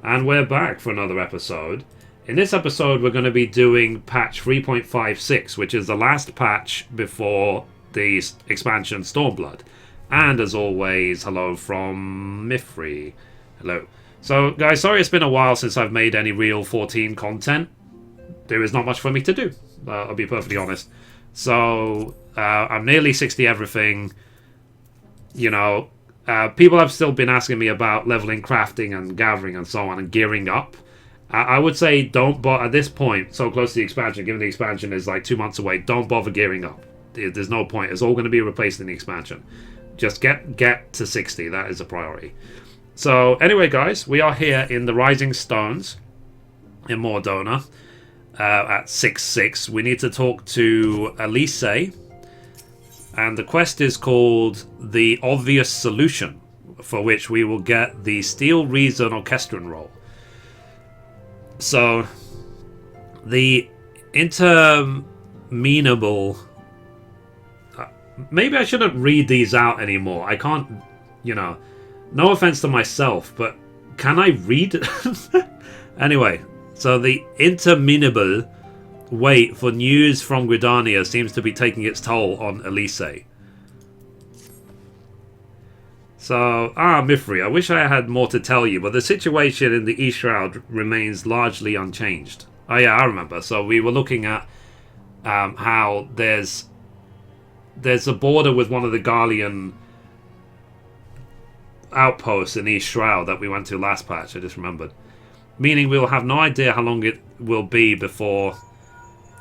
And we're back for another episode. In this episode, we're going to be doing patch 3.56, which is the last patch before the expansion Stormblood. And as always, hello from Mithrie. Hello. So, guys, sorry it's been a while since I've made any real 14 content. There is not much for me to do, I'll be perfectly honest. So, I'm nearly 60 everything. You know, people have still been asking me about leveling, crafting, and gathering, and so on, and gearing up. I would say don't bother at this point, so close to the expansion, given the expansion is like 2 months away, don't bother gearing up. There's no point. It's all going to be replaced in the expansion. Just get to 60. That is a priority. So, anyway, guys, we are here in the Rising Stones in Mordona at 6-6. We need to talk to Elise, and the quest is called The Obvious Solution, for which we will get the Steel Reason Orchestran role. So, the interminable... maybe I shouldn't read these out anymore. I can't, you know... No offense to myself, but can I read it? Anyway, so the interminable wait for news from Gridania seems to be taking its toll on Elise. So, Mithrie, I wish I had more to tell you, but the situation in the East Shroud remains largely unchanged. Oh yeah, I remember. So we were looking at how there's a border with one of the Garlean outposts in East Shroud that we went to last patch, I just remembered. Meaning we'll have no idea how long it will be before...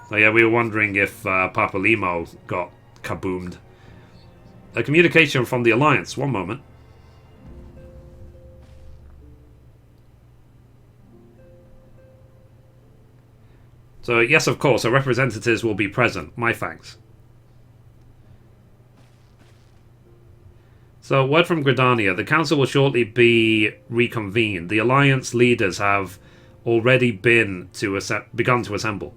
So yeah, we were wondering if Papa Limo got kaboomed. A communication from the Alliance, one moment. So yes, of course, our representatives will be present. My thanks. So, word from Gridania. The council will shortly be reconvened. The Alliance leaders have already begun to assemble.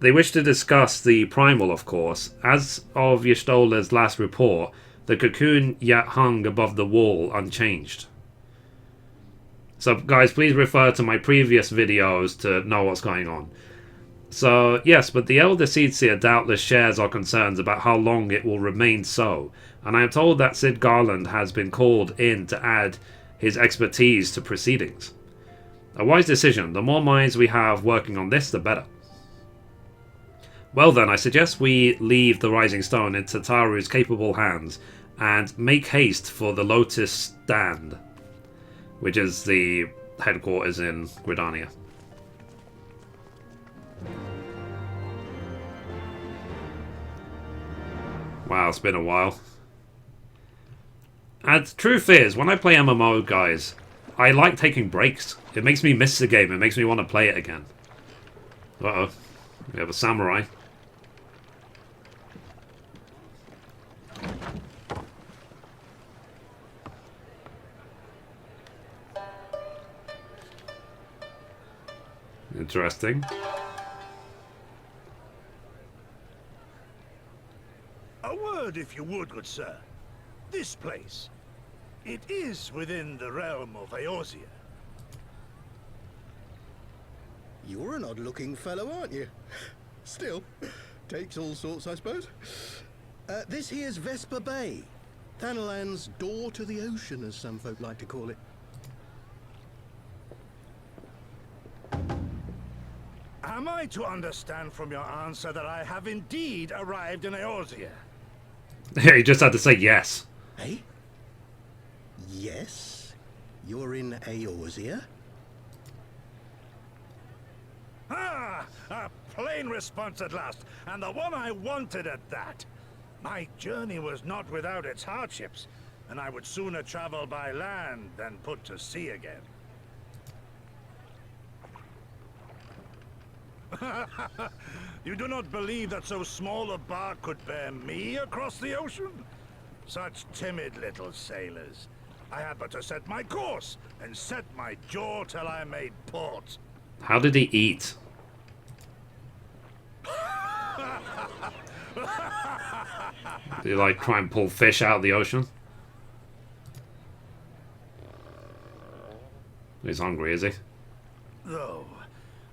They wish to discuss the Primal, of course. As of Y'shtola's last report, the cocoon yet hung above the wall unchanged. So, guys, please refer to my previous videos to know what's going on. So, yes, but the Elder Seedseer doubtless shares our concerns about how long it will remain so, and I am told that Sid Garland has been called in to add his expertise to proceedings. A wise decision. The more minds we have working on this, the better. Well then, I suggest we leave the Rising Stone in Tataru's capable hands and make haste for the Lotus Stand, which is the headquarters in Gridania. Wow, it's been a while. And truth is, when I play MMO, guys, I like taking breaks. It makes me miss the game. It makes me want to play it again. Uh-oh. We have a samurai. Interesting. A word, if you would, good sir. This place, it is within the realm of Eorzea. You're an odd-looking fellow, aren't you? Still, takes all sorts, I suppose. This here's Vesper Bay, Thanalan's door to the ocean, as some folk like to call it. Am I to understand from your answer that I have indeed arrived in Eorzea? He just had to say yes. Hey? Yes? You're in Eorzea? Ah! A plain response at last, and the one I wanted at that. My journey was not without its hardships, and I would sooner travel by land than put to sea again. You do not believe that so small a bark could bear me across the ocean? Such timid little sailors. I had but to set my course and set my jaw till I made port. How did he eat? Did he like try and pull fish out of the ocean? He's hungry, is he? Though,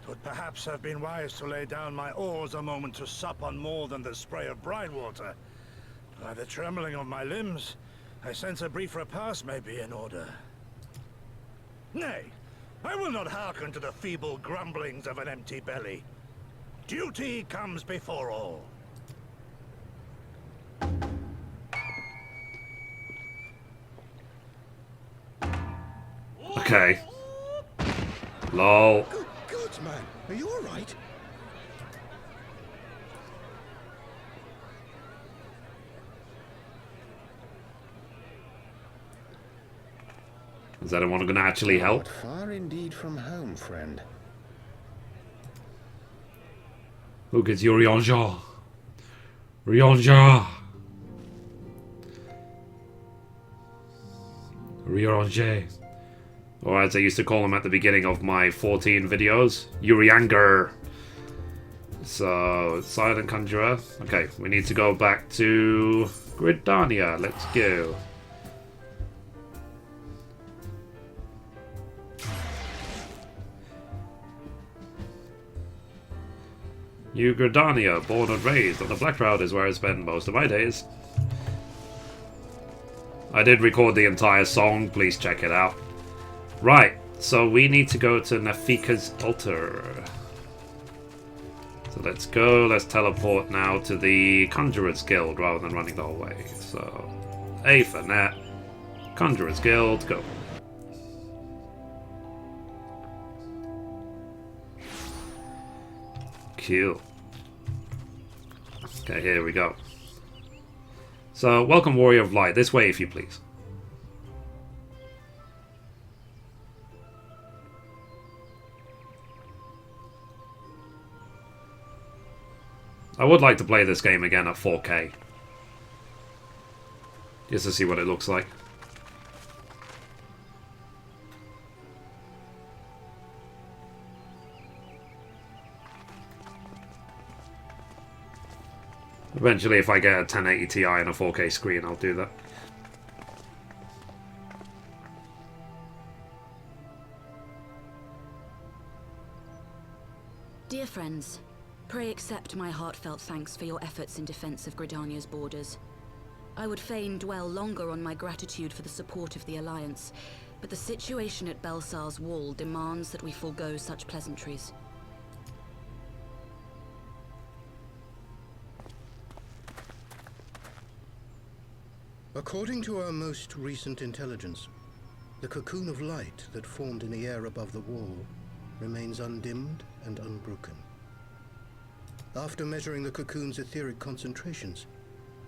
'twould perhaps have been wise to lay down my oars a moment to sup on more than the spray of brine water. By the trembling of my limbs, I sense a brief repast may be in order. Nay, I will not hearken to the feeble grumblings of an empty belly. Duty comes before all. Okay. Lol. Good, man. Are you all right? Is anyone going to actually help? Not far indeed from home, friend. Look, it's Urianja. Urianja. Urianje. Or as I used to call him at the beginning of my 14 videos, Urianger. So, Silent Conjurer. Okay, we need to go back to Gridania. Let's go. New Gridania, born and raised on the Black Cloud, is where I spend most of my days. I did record the entire song, please check it out. Right, so we need to go to Nafika's altar. So let's go, let's teleport now to the Conjurer's Guild rather than running the whole way. So, A for Nat, Conjurer's Guild, go. Cool. Okay, here we go. So, welcome Warrior of Light. This way, if you please. I would like to play this game again at 4K. Just to see what it looks like. Eventually, if I get a 1080 Ti and a 4K screen, I'll do that. Dear friends, pray accept my heartfelt thanks for your efforts in defense of Gridania's borders. I would fain dwell longer on my gratitude for the support of the Alliance, but the situation at Belsar's Wall demands that we forego such pleasantries. According to our most recent intelligence, the cocoon of light that formed in the air above the wall remains undimmed and unbroken. After measuring the cocoon's etheric concentrations,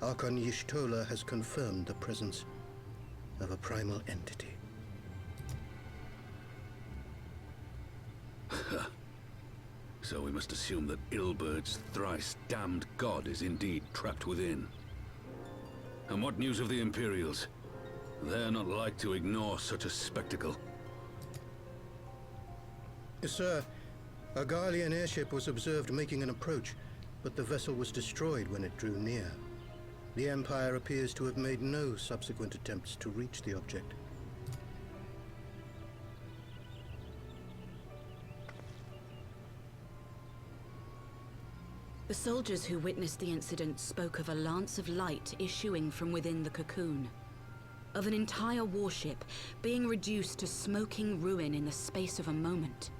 Archon Y'shtola has confirmed the presence of a primal entity. So we must assume that Ilbert's thrice damned god is indeed trapped within. And what news of the Imperials? They're not like to ignore such a spectacle. Sir, a Garlean airship was observed making an approach, but the vessel was destroyed when it drew near. The Empire appears to have made no subsequent attempts to reach the object. The soldiers who witnessed the incident spoke of a lance of light issuing from within the cocoon. Of an entire warship being reduced to smoking ruin in the space of a moment.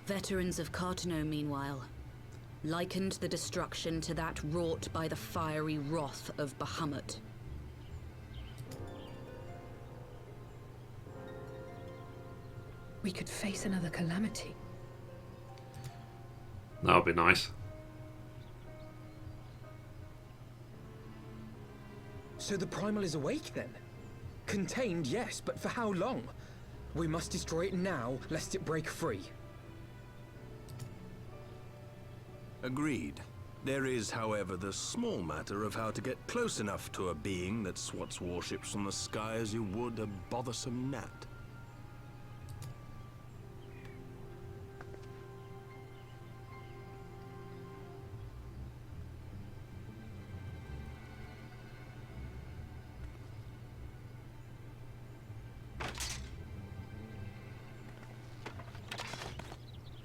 Veterans of Cartano, meanwhile, likened the destruction to that wrought by the fiery wrath of Bahamut. We could face another calamity. That would be nice. So the Primal is awake then? Contained, yes, but for how long? We must destroy it now, lest it break free. Agreed. There is, however, the small matter of how to get close enough to a being that swats warships from the sky as you would a bothersome gnat.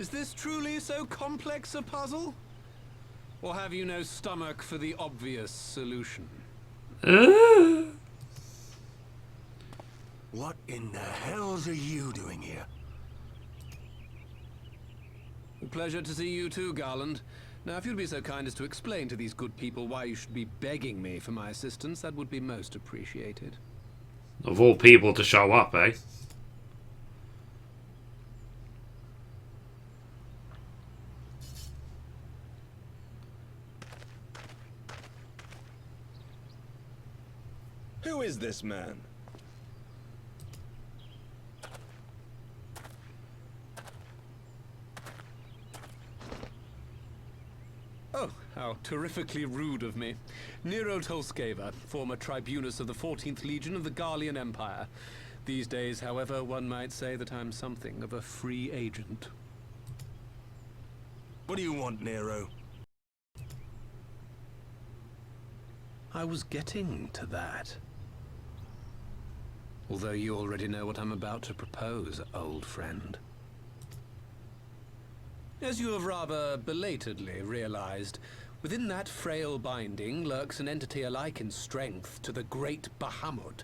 Is this truly so complex a puzzle? Or have you no stomach for the obvious solution? What in the hells are you doing here? A pleasure to see you too, Garland. Now, if you'd be so kind as to explain to these good people why you should be begging me for my assistance, that would be most appreciated. Of all people to show up, eh? Who is this man? Oh, how terrifically rude of me. Nero Tolskeva, former tribunus of the 14th Legion of the Garlean Empire. These days, however, one might say that I'm something of a free agent. What do you want, Nero? I was getting to that. Although you already know what I'm about to propose, old friend. As you have rather belatedly realized, within that frail binding lurks an entity alike in strength to the great Bahamut,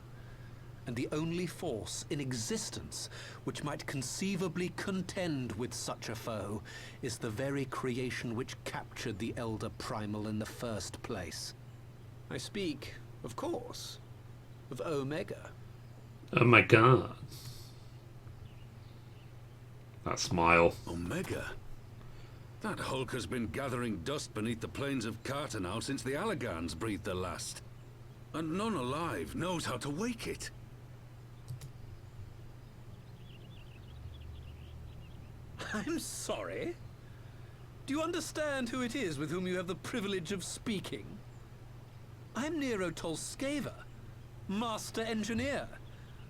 and the only force in existence which might conceivably contend with such a foe is the very creation which captured the Elder Primal in the first place. I speak, of course, of Omega. Oh my god. That smile. Omega? That hulk has been gathering dust beneath the plains of Cartanau since the Allagans breathed their last. And none alive knows how to wake it. I'm sorry? Do you understand who it is with whom you have the privilege of speaking? I'm Nero Tolskeva, Master Engineer,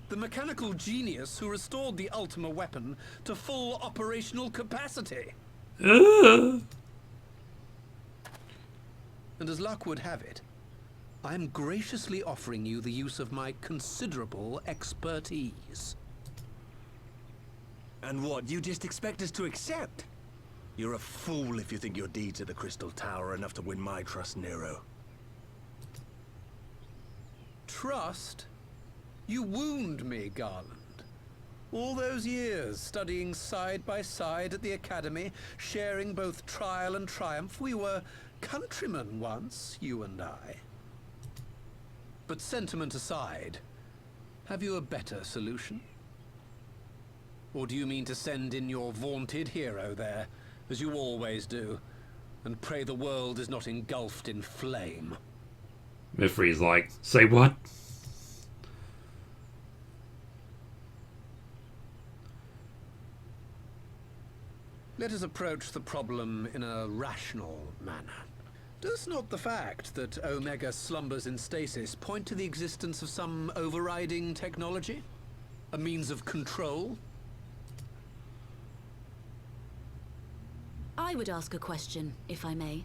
the mechanical genius who restored the Ultima weapon to full operational capacity. And as luck would have it, I'm graciously offering you the use of my considerable expertise. And what, you just expect us to accept? You're a fool if you think your deeds at the Crystal Tower are enough to win my trust, Nero. Trust? You wound me, Garland. All those years, studying side by side at the Academy, sharing both trial and triumph, we were countrymen once, you and I. But sentiment aside, have you a better solution? Or do you mean to send in your vaunted hero there, as you always do, and pray the world is not engulfed in flame? Mithrie's like, say what? Let us approach the problem in a rational manner. Does not the fact that Omega slumbers in stasis point to the existence of some overriding technology? A means of control? I would ask a question, if I may.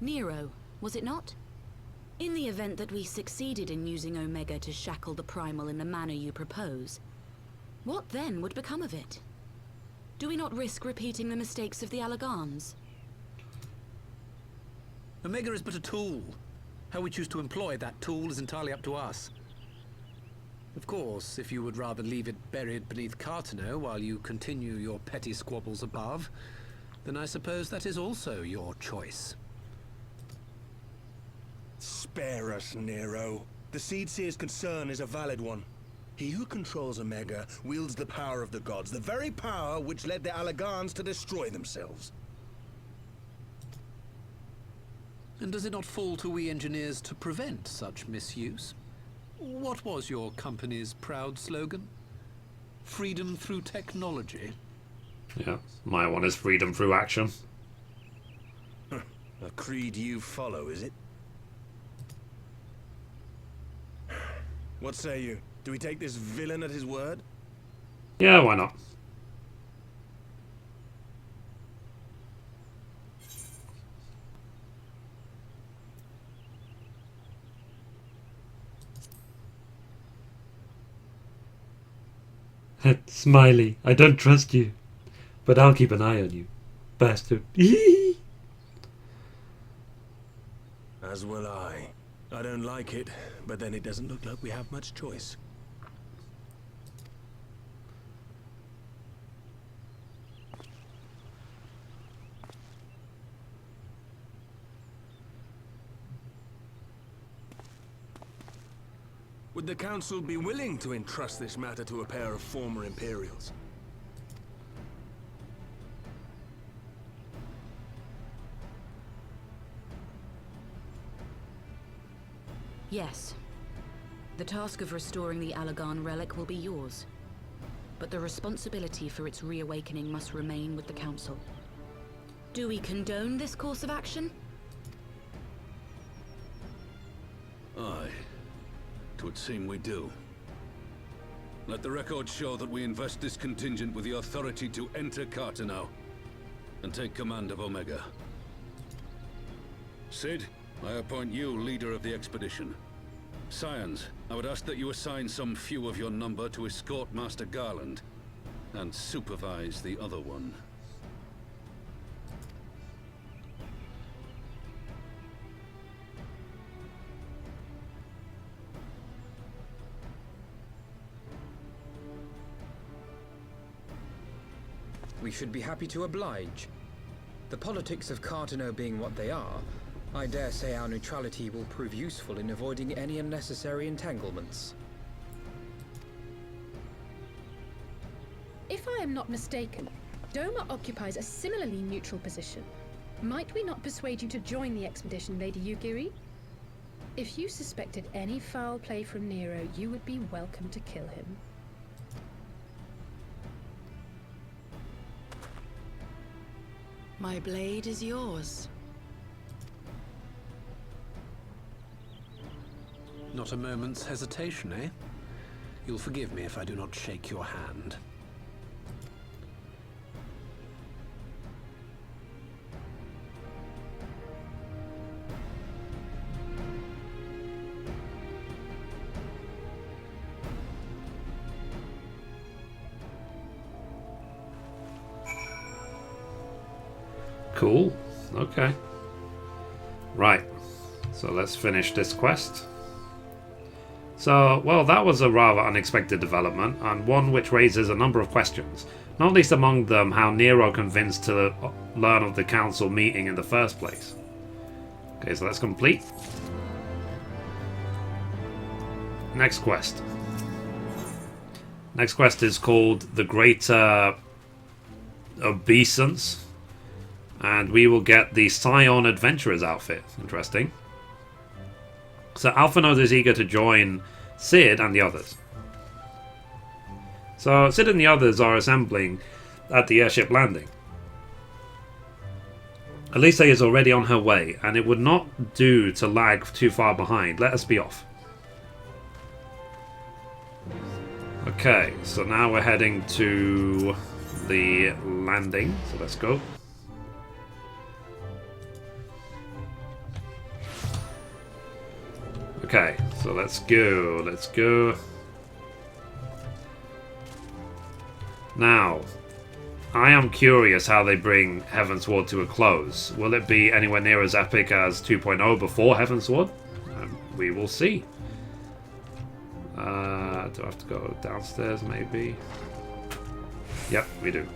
Nero, was it not? In the event that we succeeded in using Omega to shackle the Primal in the manner you propose, what then would become of it? Do we not risk repeating the mistakes of the Allagans? Omega is but a tool. How we choose to employ that tool is entirely up to us. Of course, if you would rather leave it buried beneath Cartanau while you continue your petty squabbles above, then I suppose that is also your choice. Spare us, Nero. The Seedseer's concern is a valid one. He who controls Omega wields the power of the gods, the very power which led the Allagans to destroy themselves. And does it not fall to we engineers to prevent such misuse? What was your company's proud slogan? Freedom through technology? Yeah, my one is freedom through action. A creed you follow, is it? What say you? Do we take this villain at his word? Yeah, why not? Smiley, I don't trust you, but I'll keep an eye on you. Bastard. As will I. I don't like it, but then it doesn't look like we have much choice. Would the Council be willing to entrust this matter to a pair of former Imperials? Yes. The task of restoring the Allagan relic will be yours. But the responsibility for its reawakening must remain with the Council. Do we condone this course of action? Aye. 'Twould seem we do. Let the record show that we invest this contingent with the authority to enter Carteneau and take command of Omega. Cid, I appoint you leader of the expedition. Scions, I would ask that you assign some few of your number to escort Master Garland and supervise the other one. We should be happy to oblige. The politics of Carteneau being what they are, I dare say our neutrality will prove useful in avoiding any unnecessary entanglements. If I am not mistaken, Doma occupies a similarly neutral position. Might we not persuade you to join the expedition, Lady Yugiri? If you suspected any foul play from Nero, you would be welcome to kill him. My blade is yours. Not a moment's hesitation, eh? You'll forgive me if I do not shake your hand. Cool. Okay. Right. So let's finish this quest. So, well, that was a rather unexpected development, and one which raises a number of questions. Not least among them how Nero convinced to learn of the council meeting in the first place. Okay, so that's complete. Next quest. Next quest is called the Greater Obeisance. And we will get the Scion Adventurer's outfit. Interesting. So Alphinaud is eager to join Cid and the others. So Cid and the others are assembling at the airship landing. Elisa is already on her way, and it would not do to lag too far behind. Let us be off. Okay, so now we're heading to the landing. So let's go. Okay, so let's go. Now, I am curious how they bring Heavensward to a close. Will it be anywhere near as epic as 2.0 before Heavensward? We will see. Do I have to go downstairs, maybe? Yep, we do.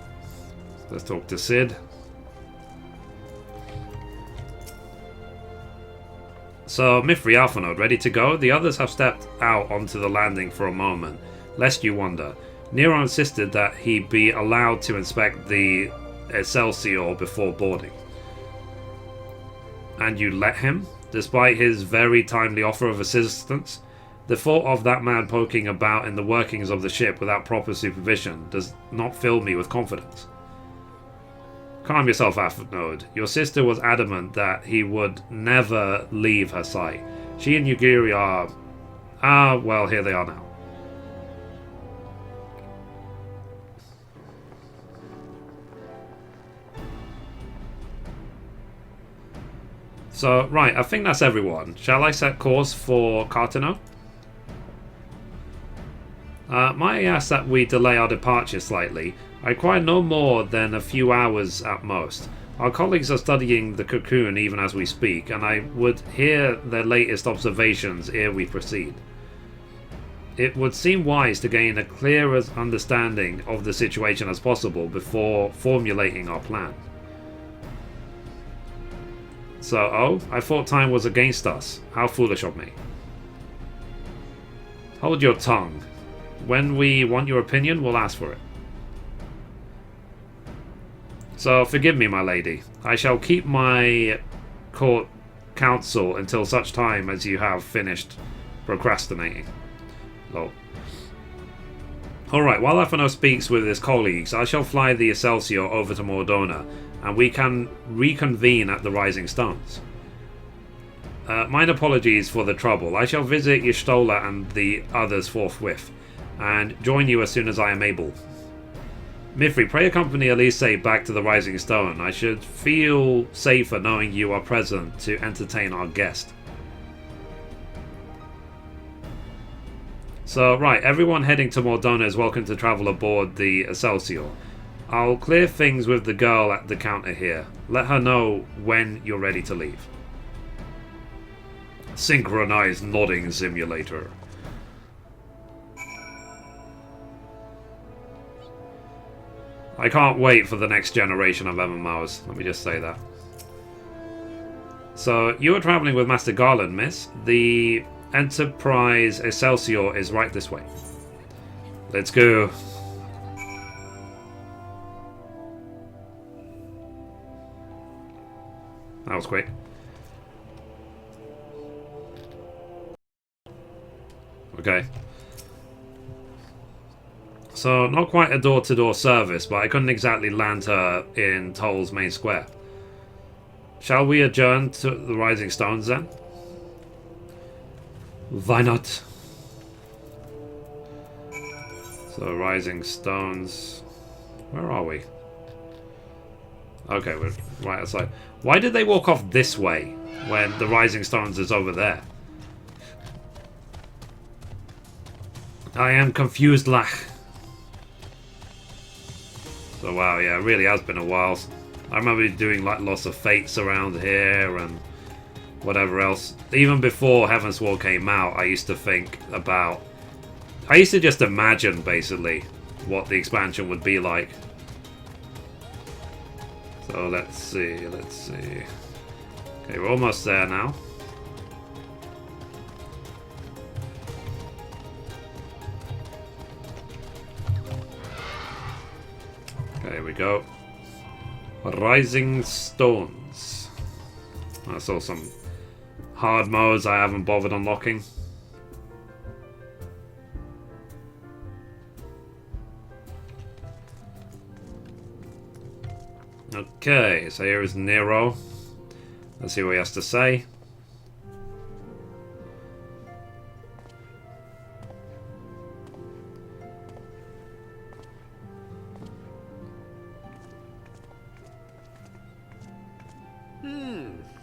Let's talk to Cid. So, Mithrie, Alphinaud, ready to go? The others have stepped out onto the landing for a moment, lest you wonder. Nero insisted that he be allowed to inspect the Excelsior before boarding. And you let him? Despite his very timely offer of assistance? The thought of that man poking about in the workings of the ship without proper supervision does not fill me with confidence. Calm yourself, Alphinaud. Your sister was adamant that he would never leave her sight. She and Yugiri are... well, here they are now. So, right, I think that's everyone. Shall I set course for Carteneau? Might I ask that we delay our departure slightly? I require no more than a few hours at most. Our colleagues are studying the cocoon even as we speak, and I would hear their latest observations ere we proceed. It would seem wise to gain a clearer understanding of the situation as possible before formulating our plan. So, oh, I thought time was against us. How foolish of me. Hold your tongue. When we want your opinion, we'll ask for it. So, forgive me, my lady. I shall keep my court counsel until such time as you have finished procrastinating. Lol. Alright, while Afano speaks with his colleagues, I shall fly the Excelsior over to Mordona, and we can reconvene at the Rising Stones. Mine apologies for the trouble. I shall visit Y'shtola and the others forthwith, and join you as soon as I am able. Mithrie, pray accompany Elise back to the Rising Stone. I should feel safer knowing you are present to entertain our guest. So, right, everyone heading to Mordona is welcome to travel aboard the Excelsior. I'll clear things with the girl at the counter here. Let her know when you're ready to leave. Synchronized nodding simulator. I can't wait for the next generation of MMOs, let me just say that. So, you are traveling with Master Garland, miss. The Enterprise Excelsior is right this way. Let's go. That was quick. Okay. So, not quite a door-to-door service, but I couldn't exactly land her in Toll's main square. Shall we adjourn to the Rising Stones then? Why not? So, Rising Stones... Where are we? Okay, we're right outside. Why did they walk off this way when the Rising Stones is over there? I am confused, Lach. So, wow, yeah, it really has been a while. I remember doing like lots of fates around here and whatever else. Even before Heavensward came out, I used to think about... I used to just imagine, basically, what the expansion would be like. So, let's see. Okay, we're almost there now. There we go. Rising Stones. I saw some hard modes I haven't bothered unlocking. Okay, so here is Nero. Let's see what he has to say.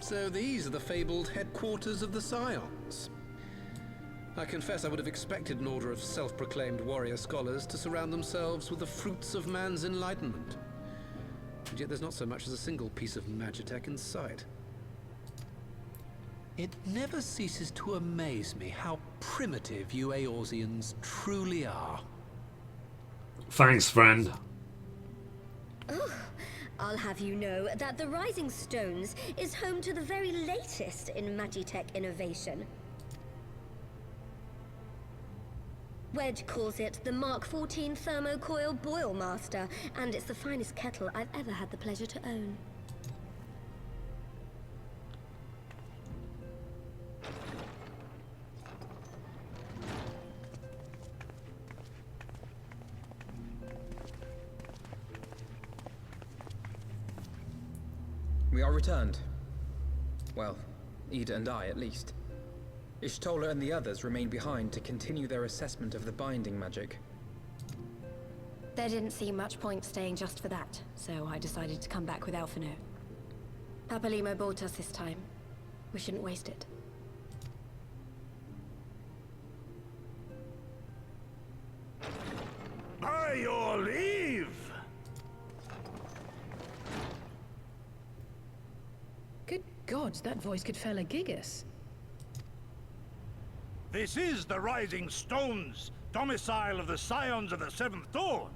So these are the fabled headquarters of the Scions. I confess I would have expected an order of self-proclaimed warrior scholars to surround themselves with the fruits of man's enlightenment. And yet there's not so much as a single piece of magitech in sight. It never ceases to amaze me how primitive you Eorzeans truly are. Thanks, friend. Oh, I'll have you know that the Rising Stones is home to the very latest in magitech innovation. Wedge calls it the Mark 14 Thermocoil Boil Master, and it's the finest kettle I've ever had the pleasure to own. We are returned. Well, Ida and I, at least. Y'shtola and the others remain behind to continue their assessment of the binding magic. There didn't seem much point staying just for that, so I decided to come back with Alphino. Papalimo bought us this time. We shouldn't waste it. By your leave! gods, that voice could fell a gigas. This is the Rising Stones, domicile of the Scions of the Seventh Dawn.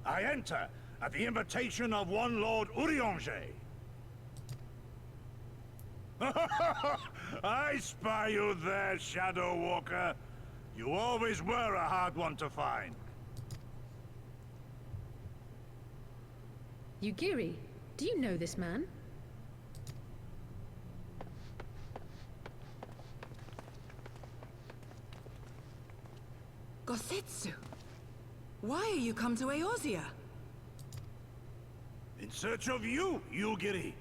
I enter at the invitation of one Lord Urianger. I spy you there, Shadow Walker. You always were a hard one to find. Yugiri, do you know this man? Gosetsu, why are you come to Eorzea? In search of you, Yugiri.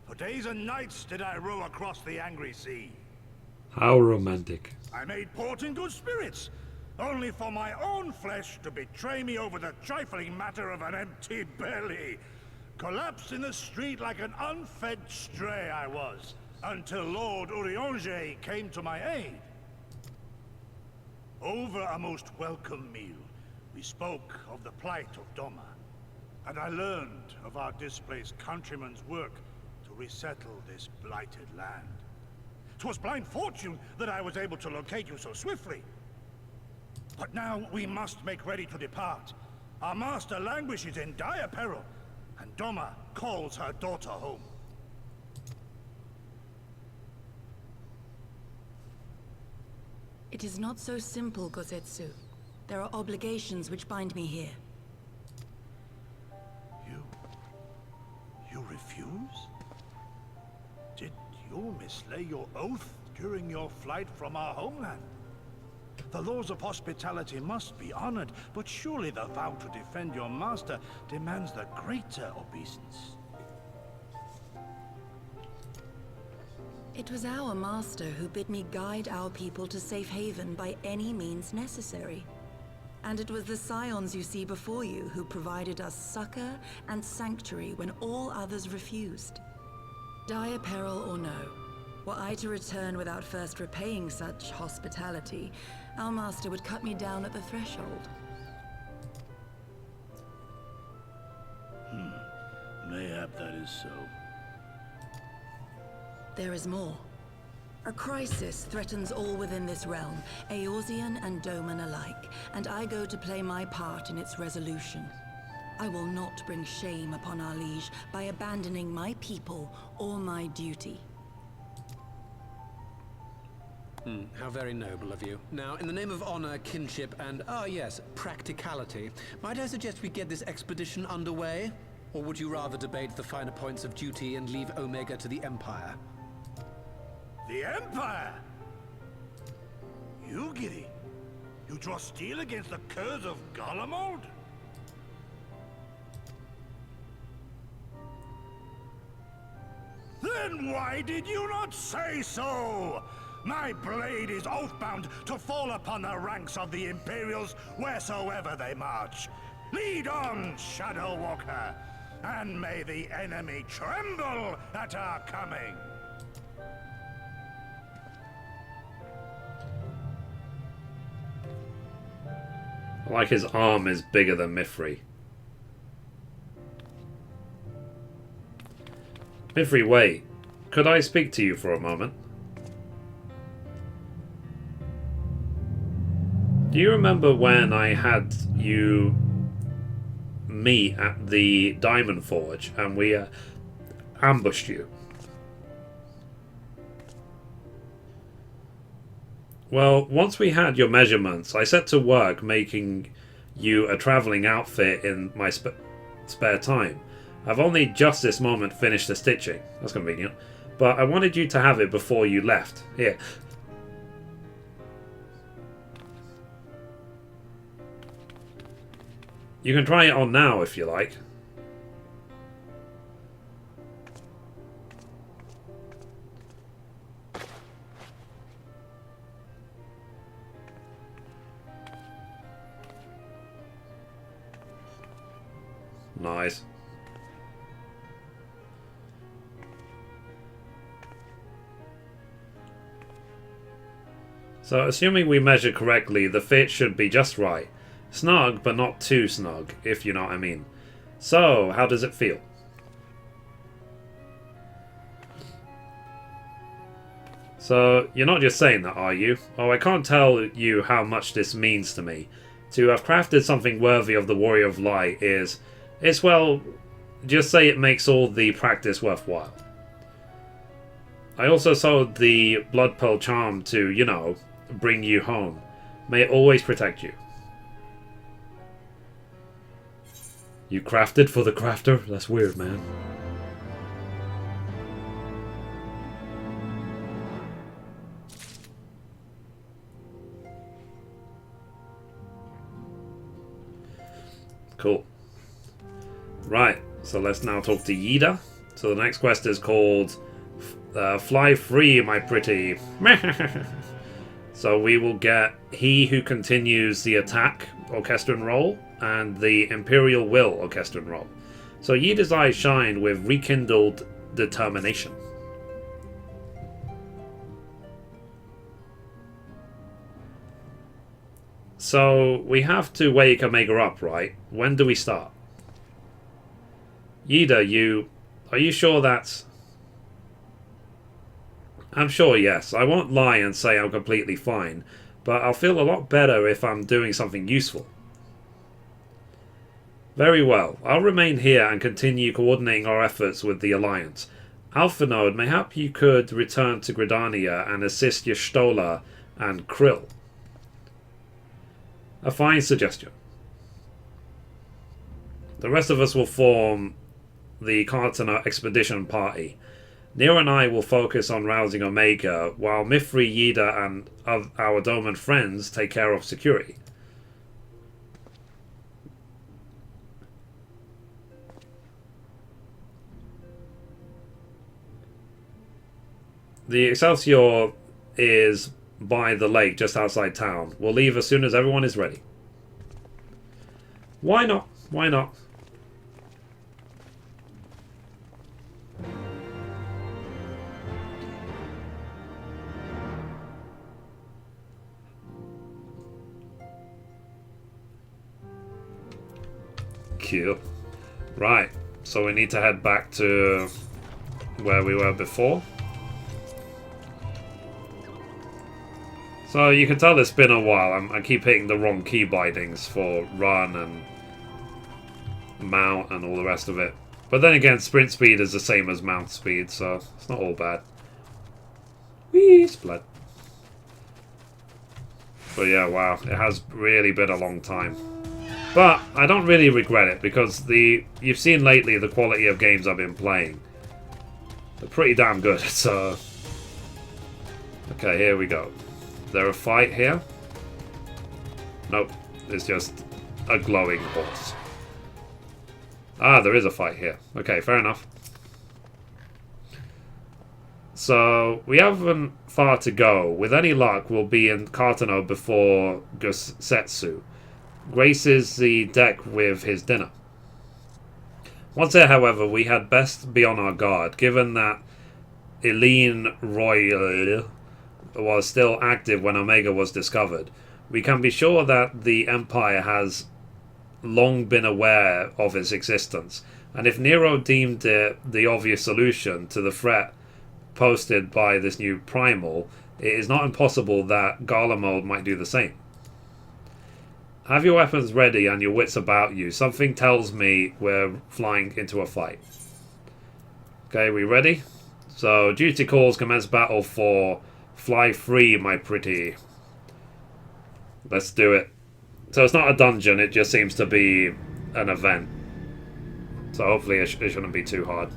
For days and nights did I row across the angry sea. How romantic. I made port in good spirits, only for my own flesh to betray me over the trifling matter of an empty belly. Collapsed in the street like an unfed stray I was, until Lord Urianger came to my aid. Over a most welcome meal, we spoke of the plight of Doma, and I learned of our displaced countrymen's work to resettle this blighted land. 'Twas blind fortune that I was able to locate you so swiftly. But now we must make ready to depart. Our master languishes in dire peril, and Doma calls her daughter home. It is not so simple, Gosetsu. There are obligations which bind me here. You refuse? Did you mislay your oath during your flight from our homeland? The laws of hospitality must be honored, but surely the vow to defend your master demands the Greater Obeisance. It was our master who bid me guide our people to safe haven by any means necessary. And it was the Scions you see before you who provided us succor and sanctuary when all others refused. Dire peril or no, were I to return without first repaying such hospitality, our master would cut me down at the threshold. Mayhap that is so. There is more. A crisis threatens all within this realm, Eorzean and Doman alike, and I go to play my part in its resolution. I will not bring shame upon our liege by abandoning my people or my duty. How very noble of you. Now, in the name of honor, kinship, and, yes, practicality, might I suggest we get this expedition underway? Or would you rather debate the finer points of duty and leave Omega to the Empire? The Empire? Yugiri, you draw steel against the curse of Garlemald? Then why did you not say so? My blade is oath-bound to fall upon the ranks of the Imperials wheresoever they march. Lead on, Shadow Walker, and may the enemy tremble at our coming. Like his arm is bigger than Mithrie. Mithrie, wait. Could I speak to you for a moment? Do you remember when I had you meet at the Diamond Forge and we ambushed you? Well, once we had your measurements, I set to work making you a travelling outfit in my spare time. I've only just this moment finished the stitching. That's convenient. But I wanted you to have it before you left. Here. You can try it on now if you like. Nice. So, assuming we measure correctly, the fit should be just right. Snug, but not too snug, if you know what I mean. So, how does it feel? So, you're not just saying that, are you? Oh, I can't tell you how much this means to me. To have crafted something worthy of the Warrior of Light it's well, just say it makes all the practice worthwhile. I also sowed the Blood Pearl charm to, you know, bring you home. May it always protect you. You crafted for the crafter? That's weird, man. Cool. Right, so let's now talk to Yida. So the next quest is called Fly Free, my pretty. So we will get He Who Continues the Attack Orchestran role and the Imperial Will Orchestran role. So Yida's eyes shine with rekindled determination. So we have to wake Omega up, right? When do we start? Yida, are you sure that's... I'm sure, yes. I won't lie and say I'm completely fine, but I'll feel a lot better if I'm doing something useful. Very well. I'll remain here and continue coordinating our efforts with the Alliance. Alpha Node, mayhap you could return to Gridania and assist Y'shtola and Krill. A fine suggestion. The rest of us will form the Cartana Expedition Party. Nero and I will focus on rousing Omega, while Mithrie, Yida, and our Doman friends take care of security. The Excelsior is by the lake just outside town. We'll leave as soon as everyone is ready. Why not? Why not? Cute. Right, so we need to head back to where we were before. So you can tell it's been a while. I keep hitting the wrong key bindings for run and mount and all the rest of it. But then again, sprint speed is the same as mount speed, so it's not all bad. Whee! Splat. But yeah, wow, it has really been a long time. But I don't really regret it, because you've seen lately the quality of games I've been playing. They're pretty damn good, so... Okay, here we go. Is there a fight here? Nope, it's just a glowing horse. Ah, there is a fight here. Okay, fair enough. So, we haven't far to go. With any luck, we'll be in Cartano before Gusetsu graces the deck with his dinner. Once there, however, we had best be on our guard, given that Eileen Royal was still active when Omega was discovered. We can be sure that the Empire has long been aware of its existence, and if Nero deemed it the obvious solution to the threat posted by this new primal, it is not impossible that Garlemald might do the same. Have your weapons ready and your wits about you. Something tells me we're flying into a fight. Okay, we ready? So, duty calls commence battle for Fly Free, my pretty. Let's do it. So it's not a dungeon, it just seems to be an event. So hopefully it shouldn't be too hard.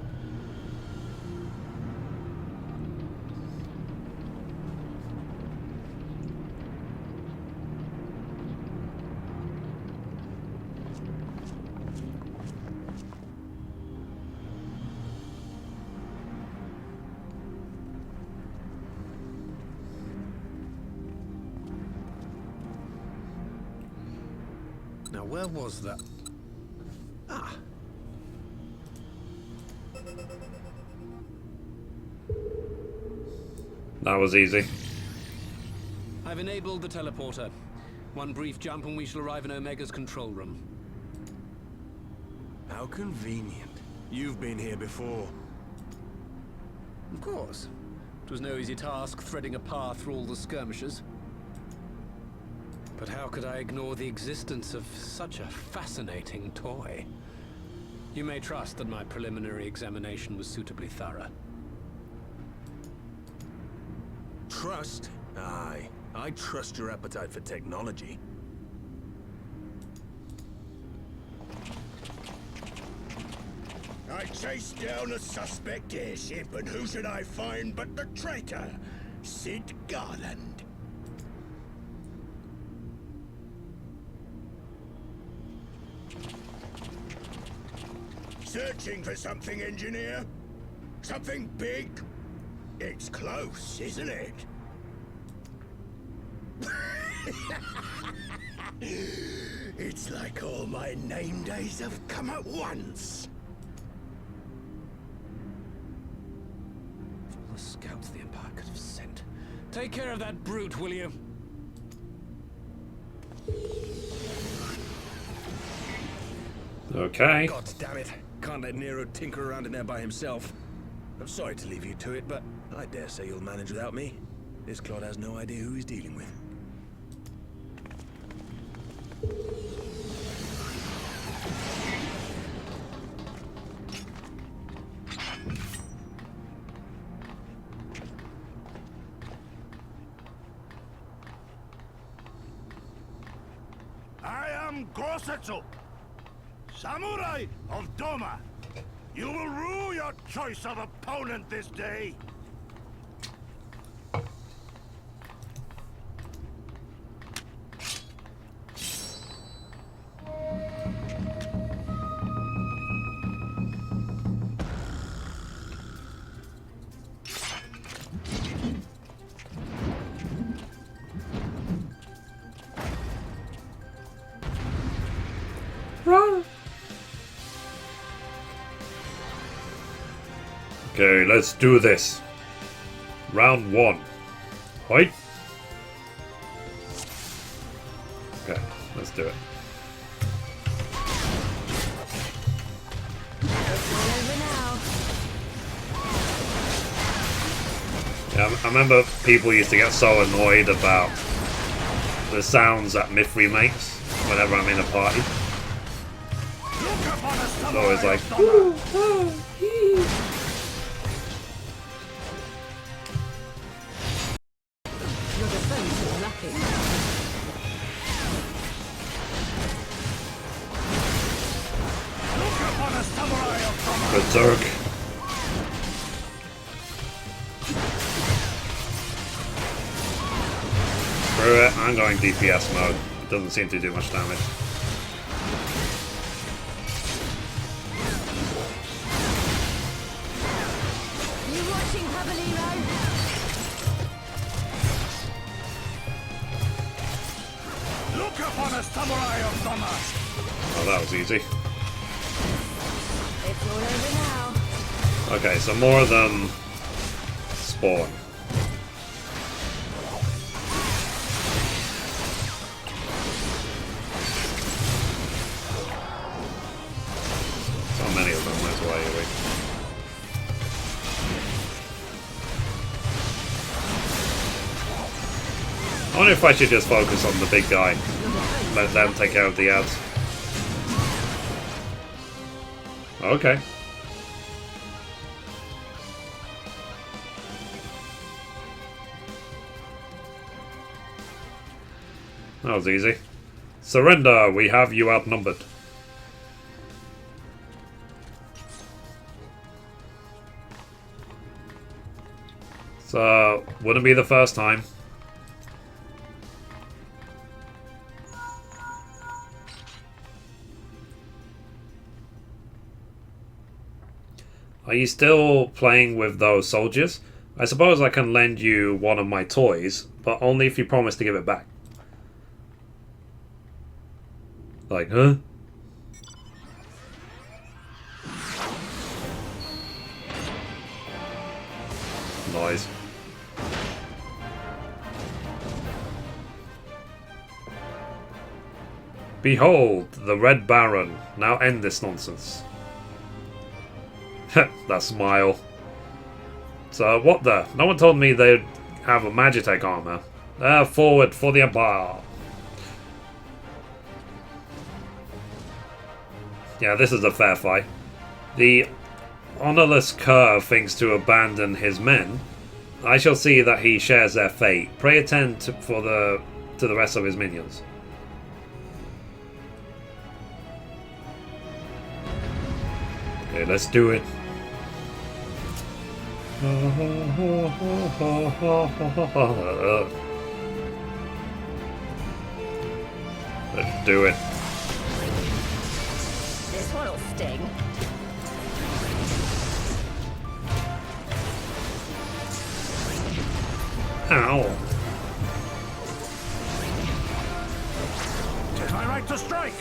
Now, where was that? Ah. That was easy. I've enabled the teleporter. One brief jump and we shall arrive in Omega's control room. How convenient. You've been here before. Of course. It was no easy task threading a path through all the skirmishes. But how could I ignore the existence of such a fascinating toy? You may trust that my preliminary examination was suitably thorough. Trust? Aye. I trust your appetite for technology. I chased down a suspect airship, and who should I find but the traitor, Sid Garland. Searching for something, engineer? Something big? It's close, isn't it? It's like all my name days have come at once. All the scouts the Empire could have sent. Take care of that brute, will you? Okay. God damn it. Can't let Nero tinker around in there by himself. I'm sorry to leave you to it, but I dare say you'll manage without me. This clod has no idea who he's dealing with. I am Gosetsu, Samurai of Doma. You will rue your choice of opponent this day. Okay, let's do this. Round 1. Hoi. Okay, let's do it. Yeah, I remember people used to get so annoyed about the sounds that Mithrie makes whenever I'm in a party. It's always like, ooh, oh, ee. Berserk. Screw it, I'm going DPS mode. It doesn't seem to do much damage. You watching, Cavallero? Look upon a samurai of Doma. Oh, that was easy. It's all over now. Okay, so more of them spawn. So many of them, that's why you're weak. I wonder if I should just focus on the big guy. Let them take care of the ads. Okay. That was easy. Surrender, we have you outnumbered. So, wouldn't be the first time. Are you still playing with those soldiers? I suppose I can lend you one of my toys, but only if you promise to give it back. Like, huh? Noise. Behold, the Red Baron. Now end this nonsense. That smile. So, what the? No one told me they'd have a Magitech armor. Forward for the Empire. Yeah, this is a fair fight. The honorless Cur thinks to abandon his men. I shall see that he shares their fate. Pray attend to the rest of his minions. Okay, let's do it. Let's do it. This one'll sting. Ow. Tis my right to strike.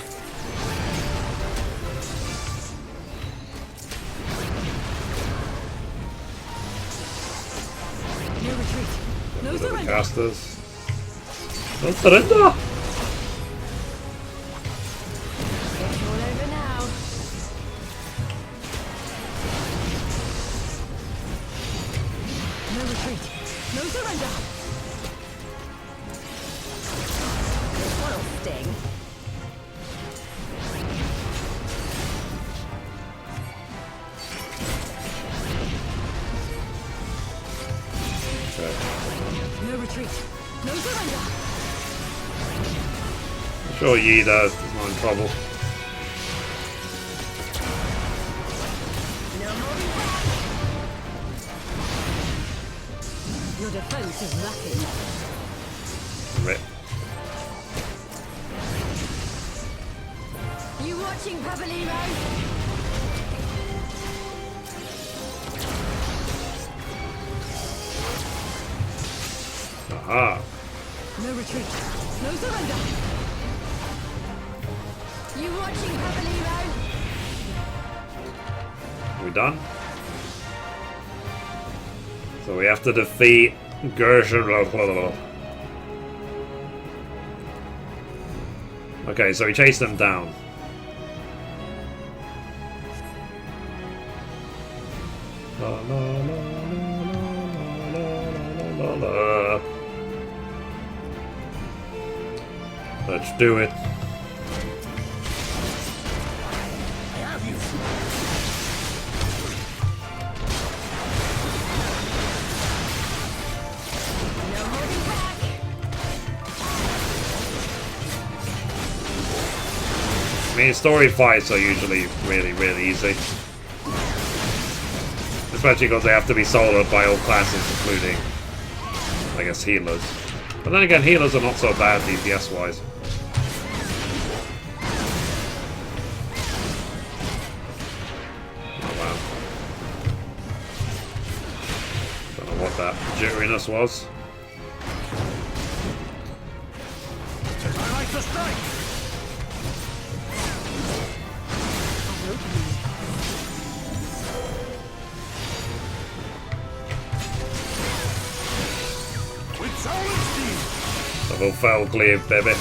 No retreat. No surrender. Casters. No surrender. It's all over now. No retreat. No surrender. This one'll sting. No retreat. No surrender. I'm sure Yida is not in trouble. No holding back. Your defense is lacking. Rip. You watching, Papalymo? Aha. No retreat. No surrender. You watching, Papalymo? We done? So we have to defeat Gershon. Okay, so we chased them down. La, la, la, la, la, la, la. Let's do it. I mean, story fights are usually really, really easy. Especially because they have to be soloed by all classes, including, I guess, healers. But then again, healers are not so bad DPS-wise. Oh, wow. Don't know what that jitteriness was. I like to strike. Double foul clear, baby.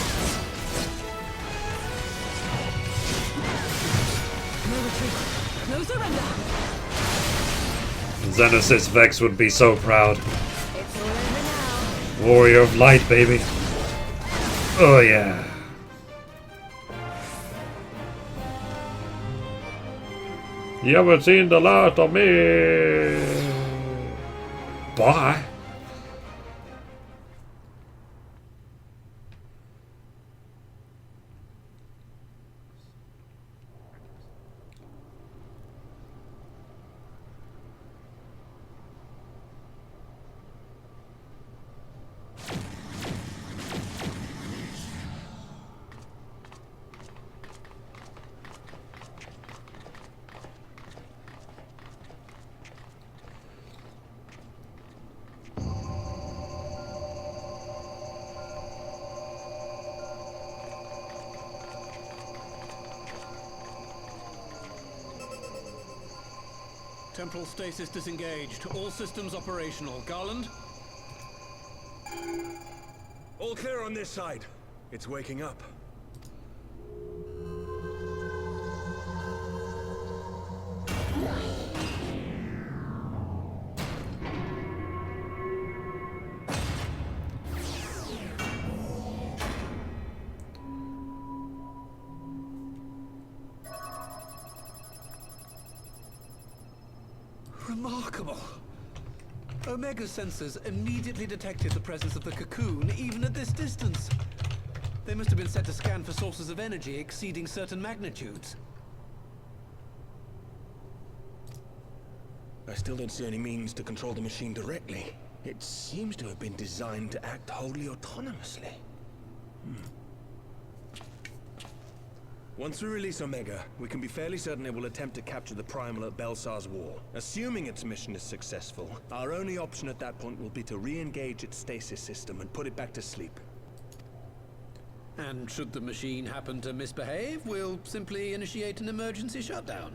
No retreat. No surrender. Xenesis Vex would be so proud. It's all over now. Warrior of Light, baby. Oh, yeah. You haven't seen the last of me. Bye. Temporal stasis disengaged. All systems operational. Garland? All clear on this side. It's waking up. Remarkable. Omega sensors immediately detected the presence of the cocoon, even at this distance. They must have been set to scan for sources of energy exceeding certain magnitudes. I still don't see any means to control the machine directly. It seems to have been designed to act wholly autonomously. Once we release Omega, we can be fairly certain it will attempt to capture the Primal at Belsar's Wall. Assuming its mission is successful, our only option at that point will be to re-engage its stasis system and put it back to sleep. And should the machine happen to misbehave, we'll simply initiate an emergency shutdown.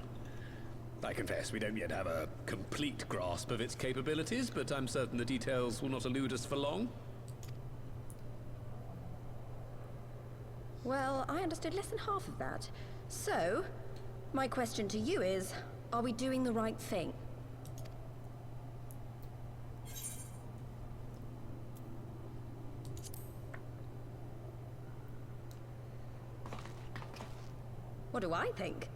I confess we don't yet have a complete grasp of its capabilities, but I'm certain the details will not elude us for long. Well, I understood less than half of that. So, my question to you is, are we doing the right thing? What do I think?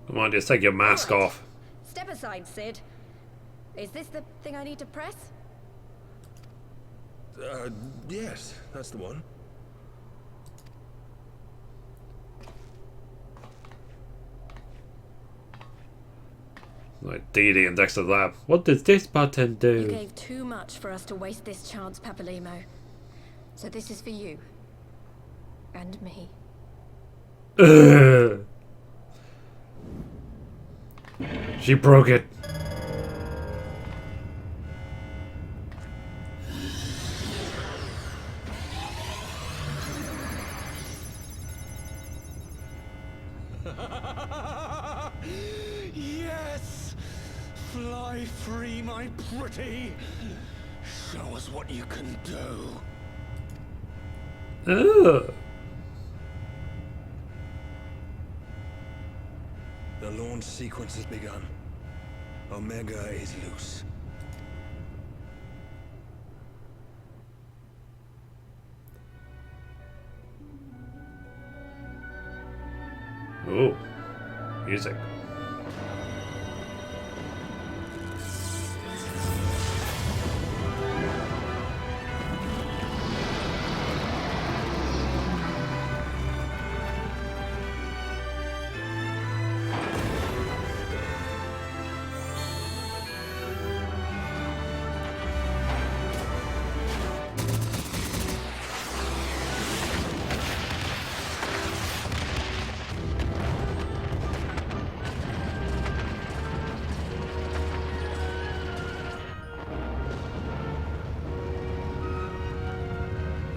Come on, just take your mask off. Step aside, Sid. Is this the thing I need to press? Yes, that's the one. Like Dee Dee and Dexter's Lab. What does this button do? You gave too much for us to waste this chance, Papalimo. So this is for you. And me. She broke it. Yes! Fly free, my pretty! Show us what you can do. Ugh. The launch sequence has begun. Omega is loose. Ooh, music.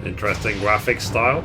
Interesting graphic style.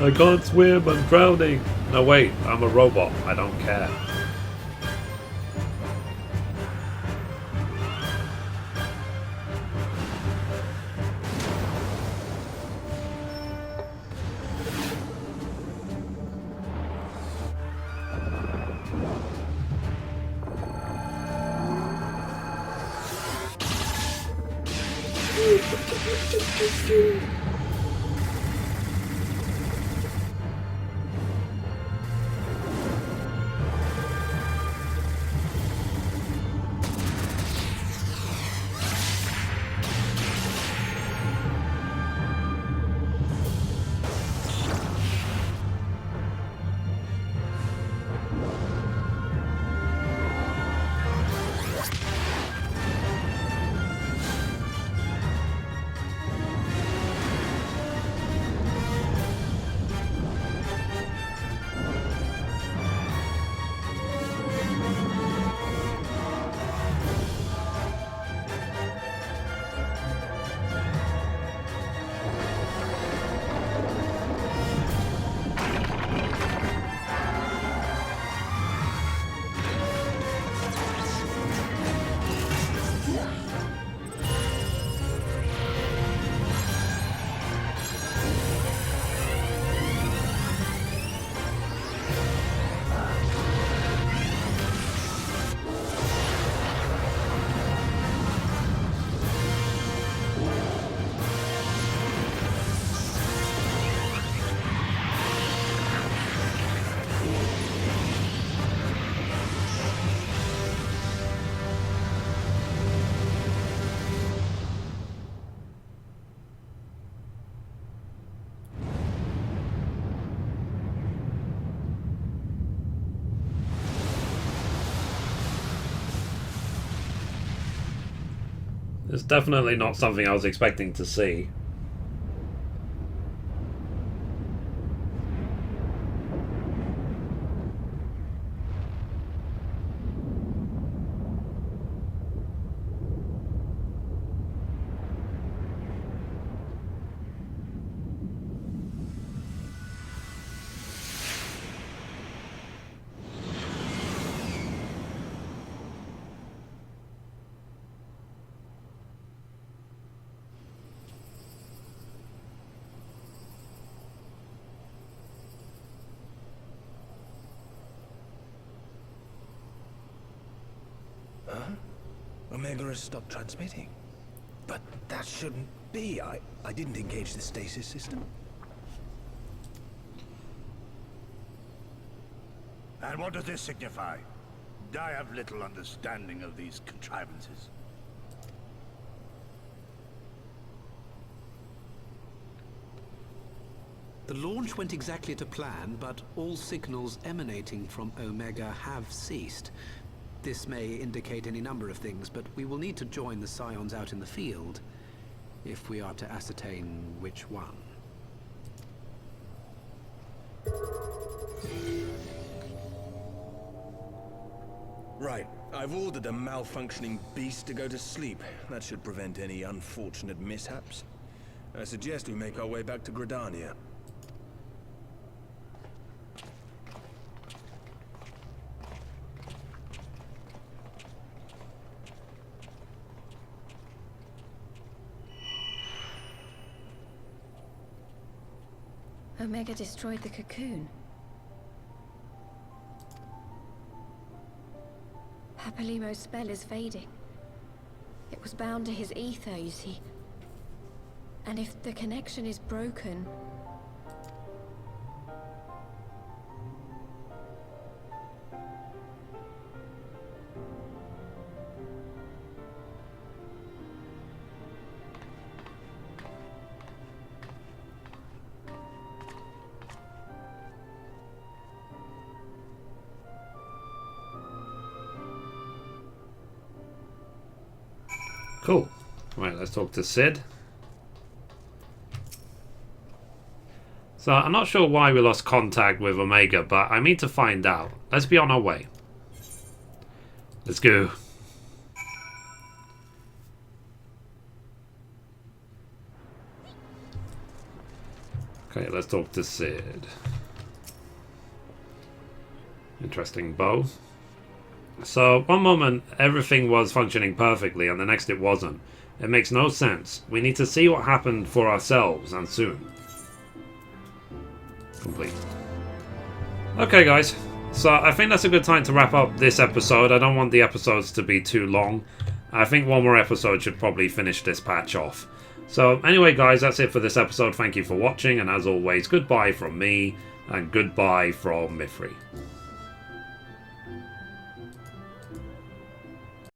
I can't swim, I'm drowning. No wait, I'm a robot, I don't care. It's definitely not something I was expecting to see. Omega has stopped transmitting. But that shouldn't be. I didn't engage the stasis system. And what does this signify? I have little understanding of these contrivances. The launch went exactly to plan, but all signals emanating from Omega have ceased. This may indicate any number of things, but we will need to join the Scions out in the field if we are to ascertain which one. Right. I've ordered the malfunctioning beast to go to sleep. That should prevent any unfortunate mishaps. I suggest we make our way back to Gridania. Omega destroyed the cocoon. Papalimo's spell is fading. It was bound to his ether, you see. And if the connection is broken... Cool. Right, let's talk to Sid. So, I'm not sure why we lost contact with Omega, but I need to find out. Let's be on our way. Let's go. Okay, let's talk to Sid. Interesting bow. So, one moment everything was functioning perfectly and the next it wasn't. It makes no sense. We need to see what happened for ourselves, and soon. Complete. Okay guys, so I think that's a good time to wrap up this episode. I don't want the episodes to be too long. I think one more episode should probably finish this patch off. So anyway guys, that's it for this episode. Thank you for watching, and as always, goodbye from me, and goodbye from Mithrie.